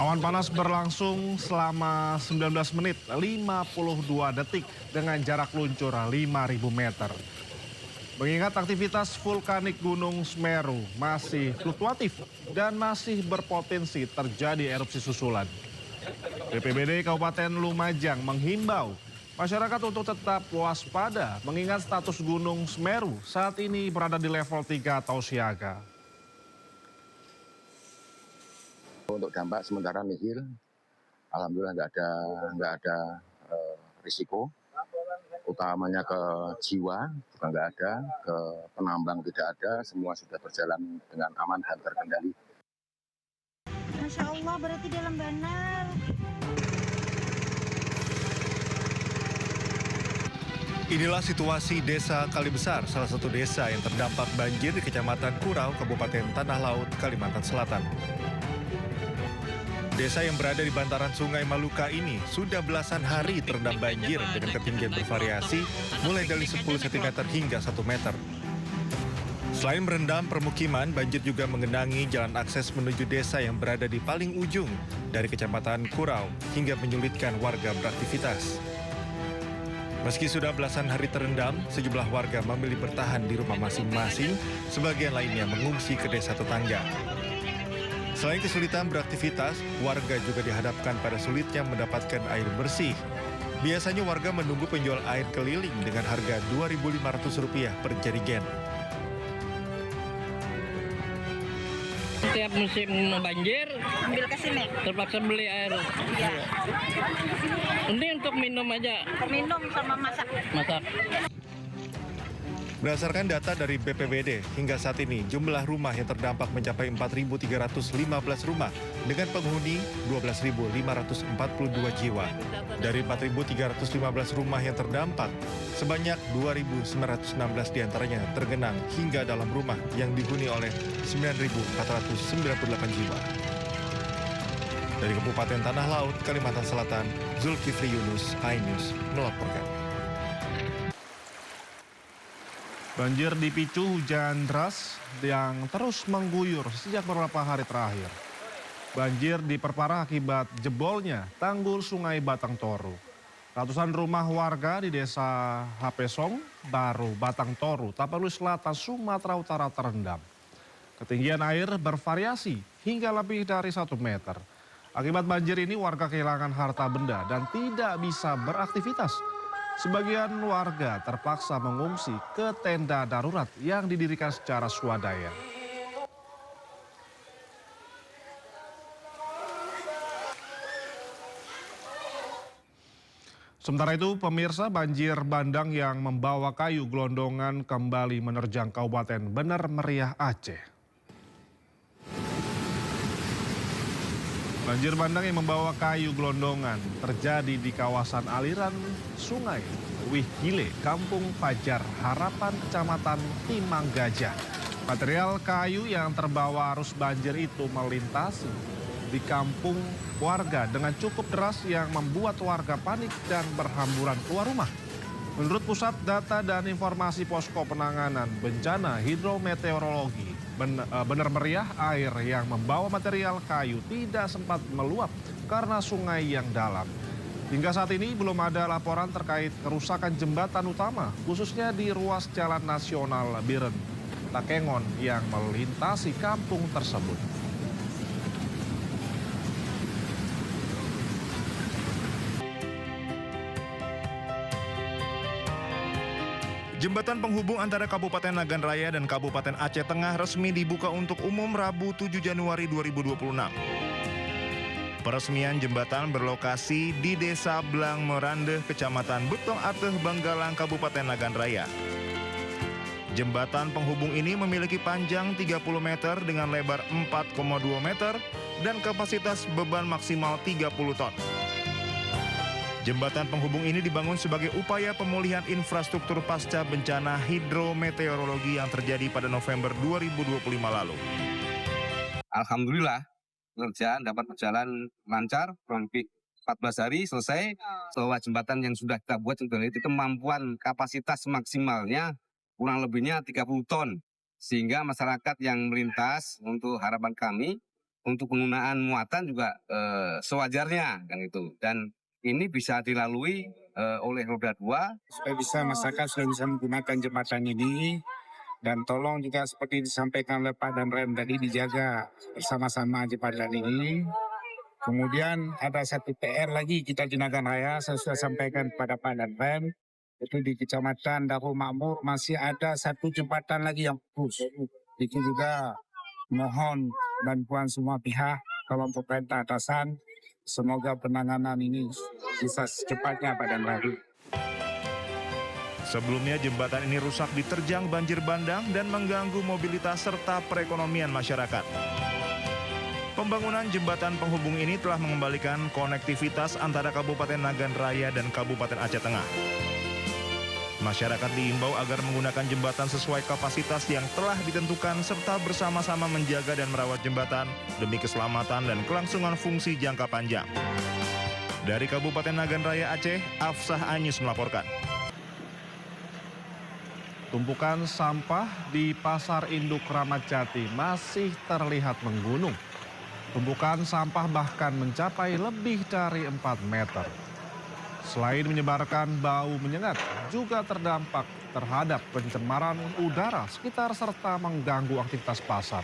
Awan panas berlangsung selama 19 menit 52 detik dengan jarak luncur 5.000 meter. Mengingat aktivitas vulkanik Gunung Semeru masih fluktuatif dan masih berpotensi terjadi erupsi susulan. BPBD Kabupaten Lumajang menghimbau masyarakat untuk tetap waspada mengingat status Gunung Semeru saat ini berada di level 3 atau siaga. Untuk dampak sementara nihil, alhamdulillah nggak ada risiko, utamanya ke jiwa juga nggak ada, ke penambang tidak ada, semua sudah berjalan dengan aman dan terkendali. Masya Allah, berarti dalam benar. Inilah situasi Desa Kalibesar, salah satu desa yang terdampak banjir di Kecamatan Kurau, Kabupaten Tanah Laut, Kalimantan Selatan. Desa yang berada di bantaran Sungai Maluka ini sudah belasan hari terendam banjir dengan ketinggian bervariasi mulai dari 10 cm hingga 1 meter. Selain merendam permukiman, banjir juga mengenangi jalan akses menuju desa yang berada di paling ujung dari Kecamatan Kurau hingga menyulitkan warga beraktivitas. Meski sudah belasan hari terendam, sejumlah warga memilih bertahan di rumah masing-masing, sebagian lainnya mengungsi ke desa tetangga. Selain kesulitan beraktivitas, warga juga dihadapkan pada sulitnya mendapatkan air bersih. Biasanya warga menunggu penjual air keliling dengan harga Rp2.500 per jerigen. Setiap musim banjir, Ambil ke sini. terpaksa beli air. Iya. Ini untuk minum aja, Minum sama masak. masak. Berdasarkan data dari BPBD, hingga saat ini jumlah rumah yang terdampak mencapai 4.315 rumah dengan penghuni 12.542 jiwa. Dari 4.315 rumah yang terdampak, sebanyak 2.916 diantaranya tergenang hingga dalam rumah yang dihuni oleh 9.498 jiwa. Dari Kabupaten Tanah Laut, Kalimantan Selatan, Zulkifli Yunus, iNews melaporkan. Banjir dipicu hujan deras yang terus mengguyur sejak beberapa hari terakhir. Banjir diperparah akibat jebolnya tanggul Sungai Batang Toru. Ratusan rumah warga di desa Hapesong, Baru, Batang Toru, Tapanuli Selatan, Sumatera Utara terendam. Ketinggian air bervariasi hingga lebih dari 1 meter. Akibat banjir ini warga kehilangan harta benda dan tidak bisa beraktivitas. Sebagian warga terpaksa mengungsi ke tenda darurat yang didirikan secara swadaya. Sementara itu, pemirsa, banjir bandang yang membawa kayu gelondongan kembali menerjang Kabupaten Bener Meriah, Aceh. Banjir bandang yang membawa kayu gelondongan terjadi di kawasan aliran sungai Wihgile, Kampung Fajar, Harapan, Kecamatan Timang Gajah. Material kayu yang terbawa arus banjir itu melintasi di kampung warga dengan cukup deras yang membuat warga panik dan berhamburan keluar rumah. Menurut Pusat Data dan Informasi Posko Penanganan Bencana Hidrometeorologi Bener Meriah, air yang membawa material kayu tidak sempat meluap karena sungai yang dalam. Hingga saat ini belum ada laporan terkait kerusakan jembatan utama, khususnya di ruas Jalan Nasional Biren Takengon yang melintasi kampung tersebut. Jembatan penghubung antara Kabupaten Nagan Raya dan Kabupaten Aceh Tengah resmi dibuka untuk umum Rabu 7 Januari 2026. Peresmian jembatan berlokasi di Desa Blang Merandeh, Kecamatan Betong Ateh, Banggalang, Kabupaten Nagan Raya. Jembatan penghubung ini memiliki panjang 30 meter dengan lebar 4,2 meter dan kapasitas beban maksimal 30 ton. Jembatan penghubung ini dibangun sebagai upaya pemulihan infrastruktur pasca bencana hidrometeorologi yang terjadi pada November 2025 lalu. Alhamdulillah, pengerjaan dapat berjalan lancar, kurang lebih 14 hari selesai. Bahwa jembatan yang sudah kita buat itu kemampuan kapasitas maksimalnya kurang lebihnya 30 ton. Sehingga masyarakat yang melintas, untuk harapan kami, untuk penggunaan muatan juga sewajarnya kan itu. Dan ini bisa dilalui oleh roda 2. Supaya bisa masyarakat sudah bisa menggunakan jembatan ini, dan tolong juga seperti disampaikan oleh Pak Danrem tadi dijaga bersama-sama jembatan ini. Kemudian ada satu PR lagi kita di Nagan Raya, saya sudah sampaikan kepada Pak Danrem, itu di Kecamatan Darul Makmur masih ada satu jembatan lagi yang putus. Itu juga mohon bantuan semua pihak, kelompok perintah atasan, semoga penanganan ini bisa secepatnya Pak Danrem. Sebelumnya jembatan ini rusak diterjang banjir bandang dan mengganggu mobilitas serta perekonomian masyarakat. Pembangunan jembatan penghubung ini telah mengembalikan konektivitas antara Kabupaten Nagan Raya dan Kabupaten Aceh Tengah. Masyarakat diimbau agar menggunakan jembatan sesuai kapasitas yang telah ditentukan serta bersama-sama menjaga dan merawat jembatan demi keselamatan dan kelangsungan fungsi jangka panjang. Dari Kabupaten Nagan Raya Aceh, Afsah Anyus melaporkan. Tumpukan sampah di Pasar Induk Kramat Jati masih terlihat menggunung. Tumpukan sampah bahkan mencapai lebih dari 4 meter. Selain menyebarkan bau menyengat, juga terdampak terhadap pencemaran udara sekitar serta mengganggu aktivitas pasar.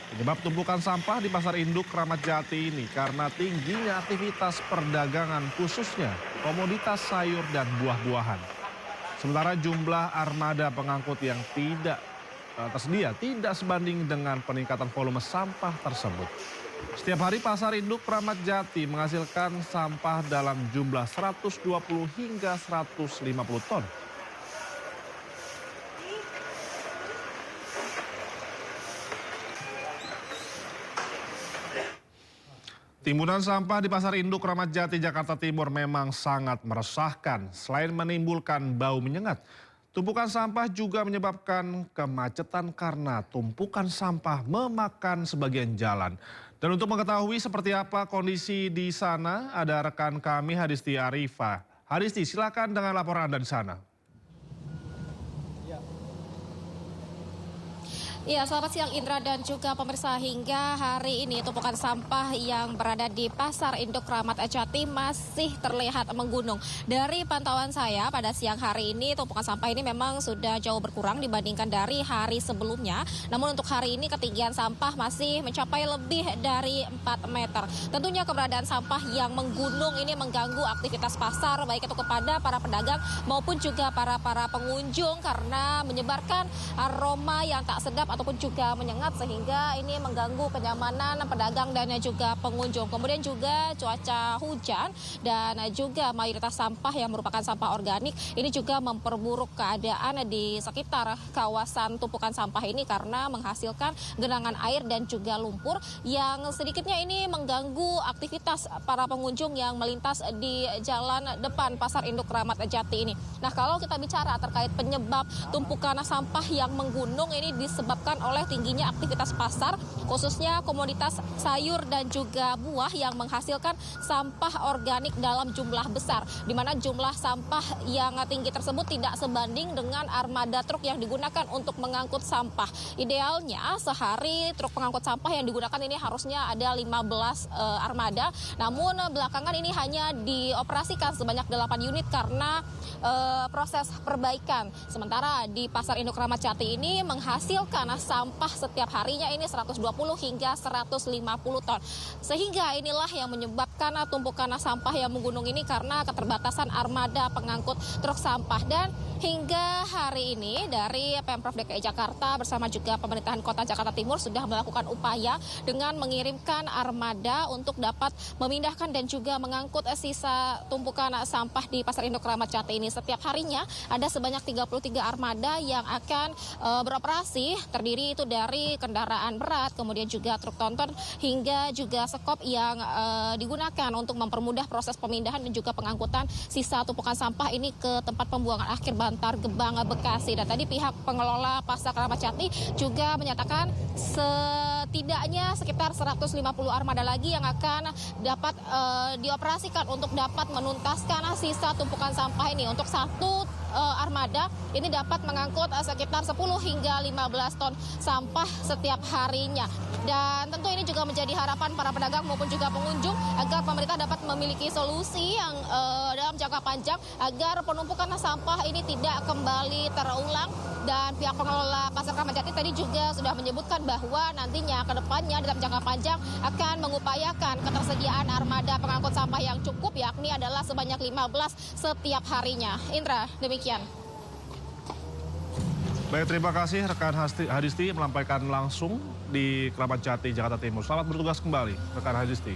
Penyebab tumpukan sampah di Pasar Induk Kramat Jati ini karena tingginya aktivitas perdagangan khususnya komoditas sayur dan buah-buahan. Sementara jumlah armada pengangkut yang tidak tersedia tidak sebanding dengan peningkatan volume sampah tersebut. Setiap hari Pasar Induk Kramat Jati menghasilkan sampah dalam jumlah 120 hingga 150 ton. Timbunan sampah di Pasar Induk Kramat Jati, Jakarta Timur memang sangat meresahkan. Selain menimbulkan bau menyengat, tumpukan sampah juga menyebabkan kemacetan karena tumpukan sampah memakan sebagian jalan. Dan untuk mengetahui seperti apa kondisi di sana, ada rekan kami Hadisti Arifa. Hadisti, silakan dengan laporan Anda di sana. Iya, selamat siang Indra dan juga pemirsa. Hingga hari ini tumpukan sampah yang berada di Pasar Induk Kramat Jati masih terlihat menggunung. Dari pantauan saya pada siang hari ini tumpukan sampah ini memang sudah jauh berkurang dibandingkan dari hari sebelumnya. Namun untuk hari ini ketinggian sampah masih mencapai lebih dari 4 meter. Tentunya keberadaan sampah yang menggunung ini mengganggu aktivitas pasar baik itu kepada para pedagang maupun juga para pengunjung karena menyebarkan aroma yang tak sedap ataupun juga menyengat sehingga ini mengganggu kenyamanan pedagang dan juga pengunjung. Kemudian juga cuaca hujan dan juga mayoritas sampah yang merupakan sampah organik ini juga memperburuk keadaan di sekitar kawasan tumpukan sampah ini karena menghasilkan genangan air dan juga lumpur yang sedikitnya ini mengganggu aktivitas para pengunjung yang melintas di jalan depan Pasar Induk Kramat Jati ini. Nah, kalau kita bicara terkait penyebab tumpukan sampah yang menggunung ini disebabkan oleh tingginya aktivitas pasar, khususnya komoditas sayur dan juga buah yang menghasilkan sampah organik dalam jumlah besar, di mana jumlah sampah yang tinggi tersebut tidak sebanding dengan armada truk yang digunakan untuk mengangkut sampah. Idealnya sehari truk pengangkut sampah yang digunakan ini harusnya ada 15 armada, namun belakangan ini hanya dioperasikan sebanyak 8 unit karena proses perbaikan. Sementara di Pasar Induk Kramat Jati ini menghasilkan sampah setiap harinya ini 120 hingga 150 ton. Sehingga inilah yang menyebabkan tumpukan sampah yang menggunung ini karena keterbatasan armada pengangkut truk sampah. Dan hingga hari ini dari Pemprov DKI Jakarta bersama juga pemerintahan Kota Jakarta Timur sudah melakukan upaya dengan mengirimkan armada untuk dapat memindahkan dan juga mengangkut sisa tumpukan sampah di Pasar Induk Kramat Jati ini. Setiap harinya ada sebanyak 33 armada yang akan beroperasi, terdiri itu dari kendaraan berat, kemudian juga truk tonton hingga juga sekop yang digunakan untuk mempermudah proses pemindahan dan juga pengangkutan sisa tumpukan sampah ini ke tempat pembuangan akhir Bantar Gebang, Bekasi. Dan tadi pihak pengelola Pasar Kramat Jati juga menyatakan setidaknya sekitar 150 armada lagi yang akan dapat dioperasikan untuk dapat menuntaskan sisa tumpukan sampah ini. Untuk satu armada ini dapat mengangkut sekitar 10 hingga 15 ton sampah setiap harinya. Dan tentu ini juga menjadi harapan para pedagang maupun juga pengunjung agar pemerintah dapat memiliki solusi yang dalam jangka panjang agar penumpukan sampah ini tidak kembali terulang. Dan pihak pengelola Pasar Kramat Jati tadi juga sudah menyebutkan bahwa nantinya ke depannya dalam jangka panjang akan mengupayakan ketersediaan armada pengangkut sampah yang cukup, yakni adalah sebanyak 15 setiap harinya. Indra, demikian. Baik, terima kasih rekan Hadisti melampaikan langsung di Kramat Jati, Jakarta Timur. Selamat bertugas kembali, rekan Hadisti.